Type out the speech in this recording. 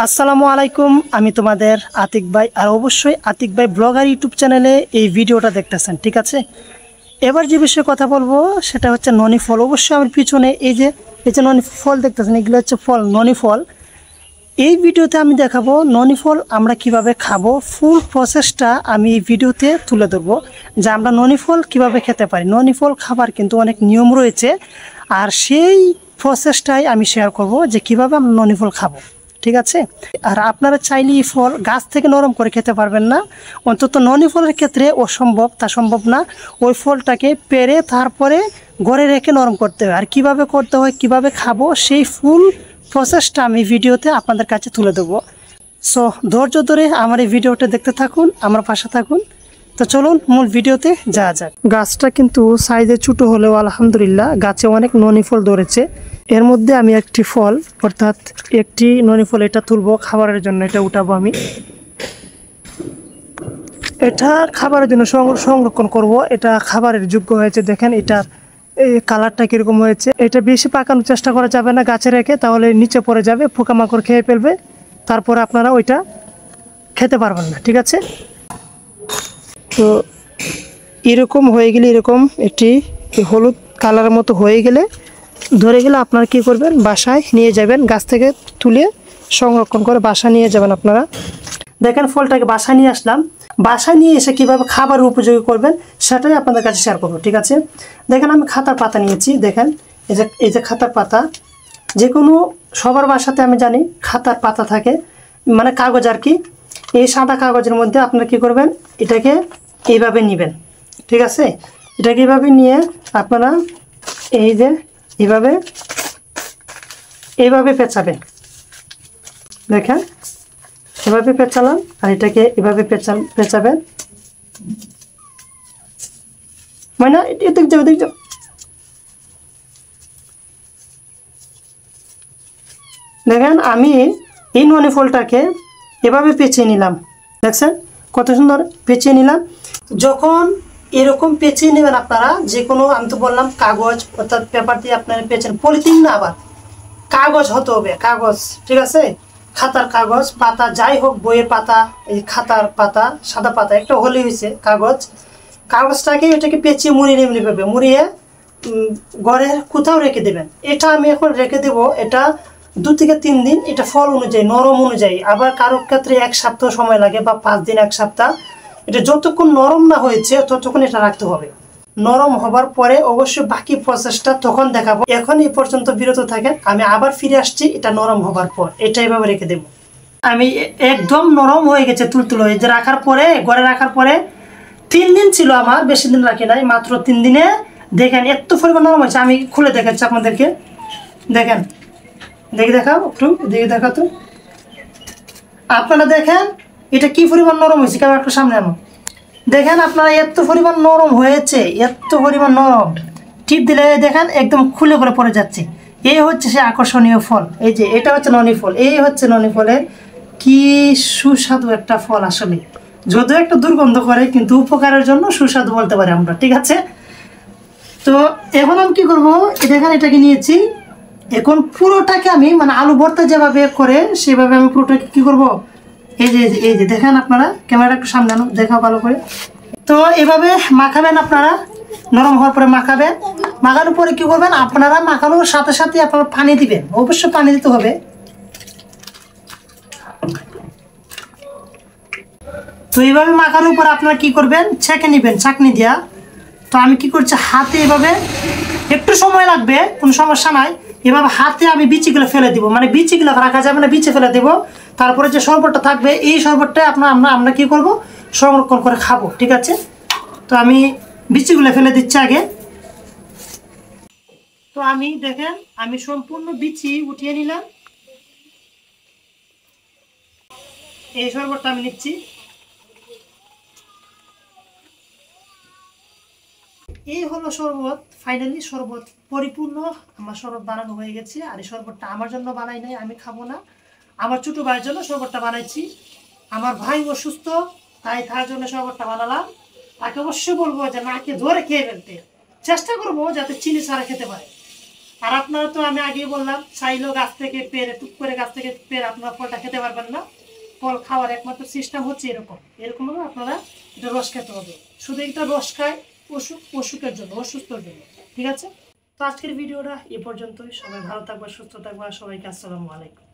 আসসালামু আলাইকুম। আমি তোমাদের আতিক ভাই, আর অবশ্যই আতিক ভাই ব্লগার ইউটিউব চ্যানেলে এই ভিডিওটা দেখতেছেন, ঠিক আছে। এবার যে বিষয়ে কথা বলবো সেটা হচ্ছে ননি ফল। অবশ্যই আমার পিছনে এই যে ননি ফল দেখতেছেন, এগুলো হচ্ছে ফল, ননি ফল। এই ভিডিওতে আমি দেখাবো ননি ফল আমরা কিভাবে খাবো, ফুল প্রসেসটা আমি এই ভিডিওতে তুলে ধরবো, যে আমরা ননি ফল কীভাবে খেতে পারি। ননি ফল খাবার কিন্তু অনেক নিয়ম রয়েছে, আর সেই প্রসেসটাই আমি শেয়ার করব যে কিভাবে আমরা ননি ফল খাবো, ঠিক আছে। আর আপনারা চাইলে এই ফল গাছ থেকে নরম করে খেতে পারবেন না, অন্তত ননি ফলের ক্ষেত্রে তা সম্ভব না। ওই ফলটাকে পেরে তারপরে ঘরে রেখে নরম করতে হয়, আর কিভাবে করতে হয়, কিভাবে খাবো, সেই ফুল প্রসেসটা আমি ভিডিওতে আপনাদের কাছে তুলে দেবো। সো ধৈর্য ধরে আমার এই ভিডিওটা দেখতে থাকুন, আমার পাশে থাকুন। তো চলুন মূল ভিডিওতে যাওয়া যাক। গাছটা কিন্তু সাইজে ছোটো হলেও আলহামদুলিল্লাহ গাছে অনেক ননি ফল ধরেছে। এর মধ্যে আমি একটি ফল, অর্থাৎ একটি ননি ফল, এটা তুলবো খাবারের জন্য, এটা উঠাবো আমি। এটা খাবারের জন্য সংরক্ষণ করব। এটা খাবারের যোগ্য হয়েছে, দেখেন এটার এই কালারটা কীরকম হয়েছে। এটা বেশি পাকানোর চেষ্টা করা যাবে না গাছে রেখে, তাহলে নিচে পড়ে যাবে, পোকামাকড় খেয়ে ফেলবে, তারপরে আপনারা ওইটা খেতে পারবেন না, ঠিক আছে। তো এরকম হয়ে গেলে, এরকম একটি হলুদ কালারের মতো হয়ে গেলে, ধরে গেলে আপনারা কী করবেন, বাসায় নিয়ে যাবেন, গাছ থেকে তুলে সংরক্ষণ করে বাসায় নিয়ে যাবেন আপনারা। দেখেন ফলটাকে বাসায় নিয়ে আসলাম। বাসায় নিয়ে এসে কীভাবে খাবার উপযোগী করবেন সেটাই আপনাদের কাছে শেয়ার করবো, ঠিক আছে। দেখেন আমি খাতার পাতা নিয়েছি, দেখেন এই যে খাতার পাতা। যে কোনো সবার বাসাতে আমি জানি খাতার পাতা থাকে, মানে কাগজ আর কি। এই সাদা কাগজের মধ্যে আপনারা কী করবেন, এটাকে এইভাবে নেবেন, ঠিক আছে। এটাকে এইভাবে নিয়ে আপনারা এই যে এইভাবে পেঁচাবেন, দেখেন এভাবে পেঁচালাম, আর এটাকে এভাবে পেঁচাবেন, মানে দেখ যাবে। দেখেন আমি এই ননি ফলটাকে এভাবে পেঁচিয়ে নিলাম, দেখছেন কত সুন্দর পেঁচিয়ে নিলাম। যখন এরকম পেঁচিয়ে নেবেন আপনারা, যে কোনো, আমি তো বললাম কাগজ অর্থাৎ পেপার দিয়ে আপনারা পেঁচেন, পলিথিন না, আবার কাগজ হতে হবে, কাগজ, ঠিক আছে। খাতার কাগজ, পাতা, যাই হোক, বইয়ের পাতা, এই খাতার পাতা, সাদা পাতা একটা হলেই হয়েছে, কাগজটাকে এটাকে পেঁচিয়ে মুড়িয়ে এমনিভাবে মুড়িয়ে ঘরের কোথাও রেখে দেবেন। এটা আমি এখন রেখে দেবো, এটা 2 থেকে 3 দিন, এটা ফল অনুযায়ী, নরম অনুযায়ী। আবার কারোর ক্ষেত্রে 1 সপ্তাহ সময় লাগে, বা 5 দিন, 1 সপ্তাহ। এটা যতক্ষণ নরম না হয়েছে ততক্ষণ এটা রাখতে হবে। নরম হবার পরে অবশ্যই বাকি প্রসেসটা তখন দেখাবো। এখন এই পর্যন্ত বিরত থাকেন, আমি আবার ফিরে আসছি এটা নরম হবার পর। এটা এভাবে রেখে দেব। আমি একদম নরম হয়ে গেছে, তুলতুলো হয়ে যে রাখার পরে, ঘরে রাখার পরে 3 দিন ছিল আমার, বেশি দিন রাখি নাই, মাত্র 3 দিনে দেখেন এত পরিমাণ নরম হয়েছে। আমি খুলে দেখাচ্ছি আপনাদেরকে, দেখেন, দেখাও একটু, দেখা তো আপনারা দেখেন এটা কি পরিমাণ নরম হয়েছে। কেমন একটু সামনে আনো, দেখেন আপনারা এত পরিমাণ নরম হয়েছে, এত পরিমাণ নরম, টিপ দিলে দেখেন একদম খুলে করে পড়ে যাচ্ছে। এই হচ্ছে সে আকর্ষণীয় ফল। এই যে এটা হচ্ছে ননি ফল, এই হচ্ছে ননি ফলের কি সুস্বাদু একটা ফল। আসলে যদিও একটু দুর্গন্ধ করে, কিন্তু উপকারের জন্য সুস্বাদু বলতে পারি আমরা, ঠিক আছে। তো এখন আমি কি করবো, দেখেন এটাকে নিয়েছি, এখন পুরোটাকে আমি, মানে আলু ভর্তা যেভাবে করে সেভাবে আমি পুরোটাকে কি করব, এই যে দেখেন আপনারা, ক্যামেরা একটু সামনে আনো, দেখাও ভালো করে। তো এভাবে মাখাবেন আপনারা, নরম হওয়ার পরে মাখাবেন। মাখানোর পরে কি করবেন আপনারা, মাখানোর সাথে সাথে আপনারা পানি দিবেন, অবশ্যই পানি দিতে হবে। তো এইভাবে মাখানোর পর আপনারা কি করবেন, ছেঁকে নেবেন ছাঁকনি দিয়া। তো আমি কি করছি, হাতে এভাবে, একটু সময় লাগবে, কোনো সমস্যা নাই। এভাবে হাতে আমি বিচিগুলো ফেলে দিব, মানে বিচিগুলো রাখা যাবে না, বিচি ফেলে দেবো। তারপরে যে শরবতটা থাকবে, এই শরবতটা আমরা কি করব, সংরক্ষণ করে খাবো, ঠিক আছে। তো আমি বিচিগুলো ফেলে দিচ্ছি আগে। তো আমি দেখেন আমি সম্পূর্ণ বিচি উঠিয়ে নিলাম। এই শরবতটা আমি নিচ্ছি। এই হলো শরবত, ফাইনালি শরবত পরিপূর্ণ, আমার শরবত বানানো হয়ে গেছে। আর এই শরবতটা আমার জন্য বানাই নাই, আমি খাবো না, আমার ছোটো ভাইয়ের জন্য শরবতটা বানাইছি। আমার ভাই অসুস্থ, তাই তার জন্য শরবতটা বানালাম। তাকে অবশ্যই বলবো যে নাকে ধরে খেয়ে ফেলতে চেষ্টা করবো, যাতে চিনি ছাড়া খেতে পারে। আর আপনারা তো আমি আগেই বললাম চাইলেও গাছ থেকে পেরে টুক করে গাছ থেকে পেরে আপনারা ফলটা খেতে পারবেন না। ফল খাওয়ার একমাত্র সিস্টেম হচ্ছে এরকমভাবে আপনারা এটা রস খেতে হবে। শুধু এটা রস খায় অসুখের জন্য, অসুস্থর জন্য। ঠিক আছে, তো আজকের ভিডিওটা এ পর্যন্তই। সবাই ভালো থাকবে, সুস্থ থাকবে, আর সবাইকে আসসালামু আলাইকুম।